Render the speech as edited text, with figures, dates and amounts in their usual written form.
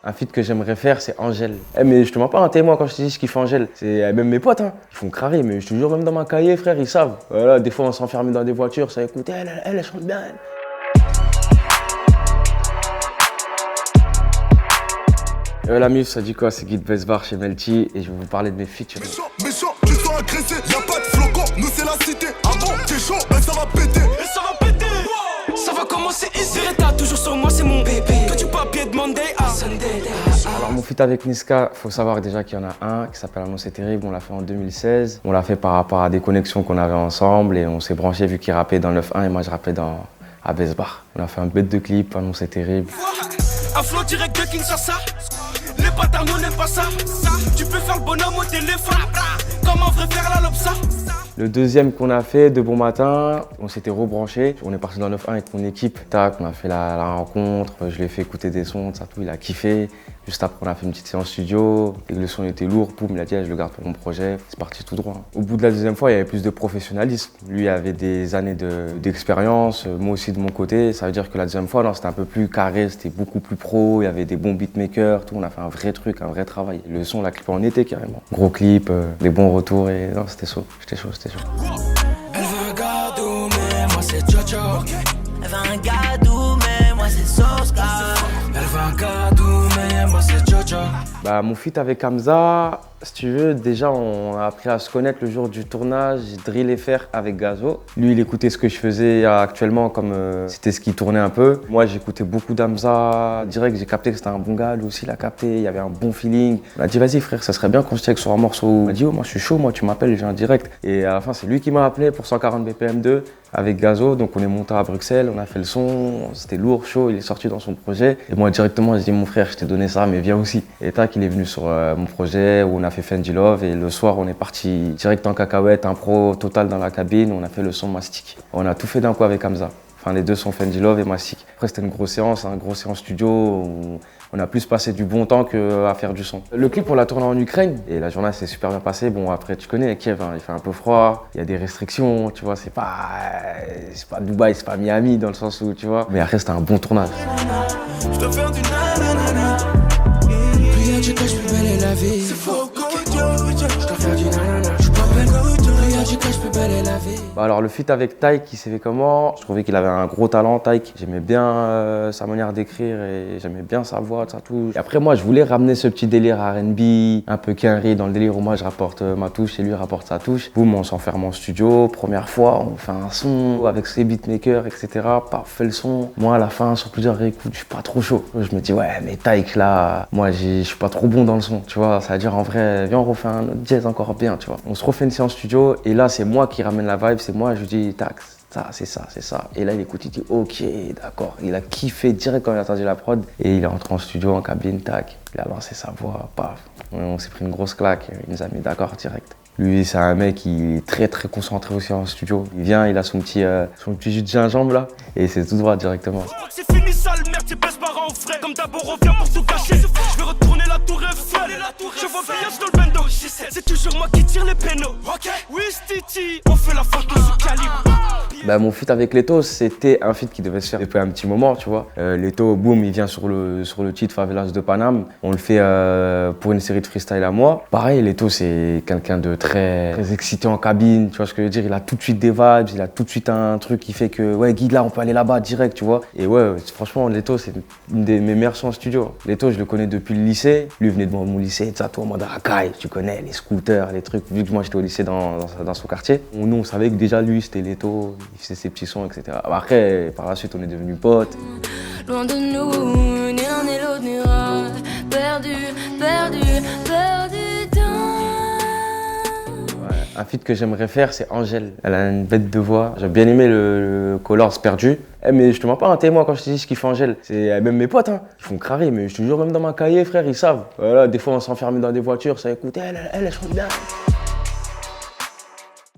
Un feat que j'aimerais faire, c'est Angèle. Mais je te mens pas, hein, moi, quand je te dis je kiffe Angèle, c'est même mes potes, hein, ils font crarer, mais je te jure, même dans ma cahier, frère, ils savent. Voilà, des fois, on s'enferme dans des voitures, ça écoute, elle chante bien, elle. La muse, ça dit quoi? C'est Guy de Besbar chez Melty et je vais vous parler de mes features. Méchant, tu sens agressé, y'a pas de flocon, nous c'est la cité. Ah bon, t'es chaud, ben ça va péter. Et ça va péter. Wow. Ça va commencer ici. T'as toujours sur moi, c'est mon bébé. Que tu papier de Monday à Sunday. Alors mon feat avec Niska, faut savoir déjà qu'il y en a un qui s'appelle Annonce est terrible, on l'a fait en 2016. On l'a fait par rapport à des connexions qu'on avait ensemble et on s'est branché vu qu'il rappait dans 9-1 et moi je rappais à Besbar. On a fait un bête de clip, Annonce est terrible. Un flow direct de Kinshasa. Les paternaux n'aiment pas ça. Tu peux faire le bonhomme au téléphone. Comme un vrai faire la lopsa. Le deuxième qu'on a fait, De Bon Matin, on s'était rebranché. On est parti dans 9-1 avec mon équipe. Tac, on a fait la rencontre, je lui ai fait écouter des sons, ça tout, il a kiffé. Juste après, on a fait une petite séance studio. Et le son était lourd, boum, il a dit je le garde pour mon projet. C'est parti tout droit. Au bout de la deuxième fois, il y avait plus de professionnalisme. Lui avait des années d'expérience, moi aussi de mon côté. Ça veut dire que la deuxième fois, c'était un peu plus carré, c'était beaucoup plus pro. Il y avait des bons beatmakers, tout. On a fait un vrai truc, un vrai travail. Le son, la clip en été carrément. Gros clip, des bons retours et non, c'était chaud. C'était chaud. Elle veut un gâteau, mais moi c'est Jojo. Elle veut un gâteau, mais moi c'est Soska. Elle veut un gâteau, mais moi c'est Jojo. Bah, mon feat avec Hamza, si tu veux, déjà on a appris à se connaître le jour du tournage, Drill FR avec Gazo. Lui, il écoutait ce que je faisais actuellement comme c'était ce qui tournait un peu. Moi, j'écoutais beaucoup d'Hamza. Direct, j'ai capté que c'était un bon gars. Lui aussi, il a capté. Il y avait un bon feeling. On a dit, vas-y frère, ça serait bien qu'on se check sur un morceau. Il m'a dit, oh, moi je suis chaud, moi tu m'appelles, j'ai un direct. Et à la fin, c'est lui qui m'a appelé pour 140 BPM 2 avec Gazo. Donc on est monté à Bruxelles, on a fait le son. C'était lourd, chaud, il est sorti dans son projet. Et moi, directement, j'ai dit, mon frère, je t'ai donné ça, mais viens aussi. Et tac, il est venu sur mon projet où on a fait Fendi Love et le soir on est parti direct en cacahuète, un pro total dans la cabine, on a fait le son Mastic. On a tout fait d'un coup avec Hamza. Enfin les deux sont Fendi Love et Mastic. Après c'était une grosse séance studio où on a plus passé du bon temps qu'à faire du son. Le clip on l'a tourné en Ukraine et la journée s'est super bien passée. Bon après tu connais Kiev, hein, il fait un peu froid, il y a des restrictions, tu vois, c'est pas Dubaï, c'est pas Miami dans le sens où tu vois. Mais après c'était un bon tournage. Je dois faire du nanana. Plus y'a du cash, plus belle est la vie. C'est faux. Bah alors le feat avec Taïk, il s'est fait comment? Je trouvais qu'il avait un gros talent, Taïk. J'aimais bien sa manière d'écrire et j'aimais bien sa voix, ça tout. Et après moi, je voulais ramener ce petit délire R&B, un peu Kenry dans le délire où moi je rapporte ma touche et lui rapporte sa touche. Boum, on s'enferme en studio, première fois, on fait un son avec ses beatmakers, etc. Paf, fait le son. Moi à la fin, sur plusieurs réécoutes, je suis pas trop chaud. Je me dis ouais, mais Taïk là, moi je suis pas trop bon dans le son, tu vois. Ça veut dire en vrai, viens on refait un autre jazz encore bien, tu vois. On se refait une séance studio et là c'est moi qui ramène la vibe, c'est moi, je lui dis tac, ça, c'est ça, c'est ça. Et là il écoute, il dit ok, d'accord. Il a kiffé direct quand il a entendu la prod et il est rentré en studio, en cabine, tac. Il a lancé sa voix, paf. On s'est pris une grosse claque, il nous a mis d'accord direct. Lui, c'est un mec qui est très très concentré aussi en studio. Il vient, il a son petit jus de gingembre là et c'est tout droit directement. C'est fini sale merde, c'est baisse par en frais. Comme d'abord on vient pour tout cacher. Je vais retourner la tour Eiffel. Je vois Bias dans le bando. C'est toujours moi qui tire les pénaux. Ok, oui Stiti, on fait la faute de ce calibre. Bah, mon feat avec Leto, c'était un feat qui devait se faire depuis un petit moment, tu vois. Leto, boum, il vient sur le titre Favelas de Paname. On le fait pour une série de freestyle à moi. Pareil, Leto, c'est quelqu'un de très excité en cabine, tu vois ce que je veux dire. Il a tout de suite des vibes, il a tout de suite un truc qui fait que, ouais, Guy, là, on peut aller là-bas direct, tu vois. Et ouais, franchement, Leto, c'est une de mes meilleurs sons en studio. Leto, je le connais depuis le lycée. Lui, il venait de mon lycée, ça, toi, en mode racaille, tu connais, les scooters, les trucs. Vu que moi, j'étais au lycée dans son quartier. Nous, on savait que déjà, lui, c'était Leto. Il faisait ses petits sons, etc. Après, par la suite, on est devenus potes. Loin de nous, ni l'un ni l'autre n'ira. Perdu temps. Ouais. Un feat que j'aimerais faire, c'est Angèle. Elle a une bête de voix. J'ai bien aimé le Colors perdu. Mais je te mens pas, hein, moi quand je te dis je kiffe Angèle, c'est même mes potes, hein, ils font crarer, mais je te jure, même dans ma cahier, frère, ils savent. Voilà, des fois on s'enferme dans des voitures, ça écoute, elle chante bien.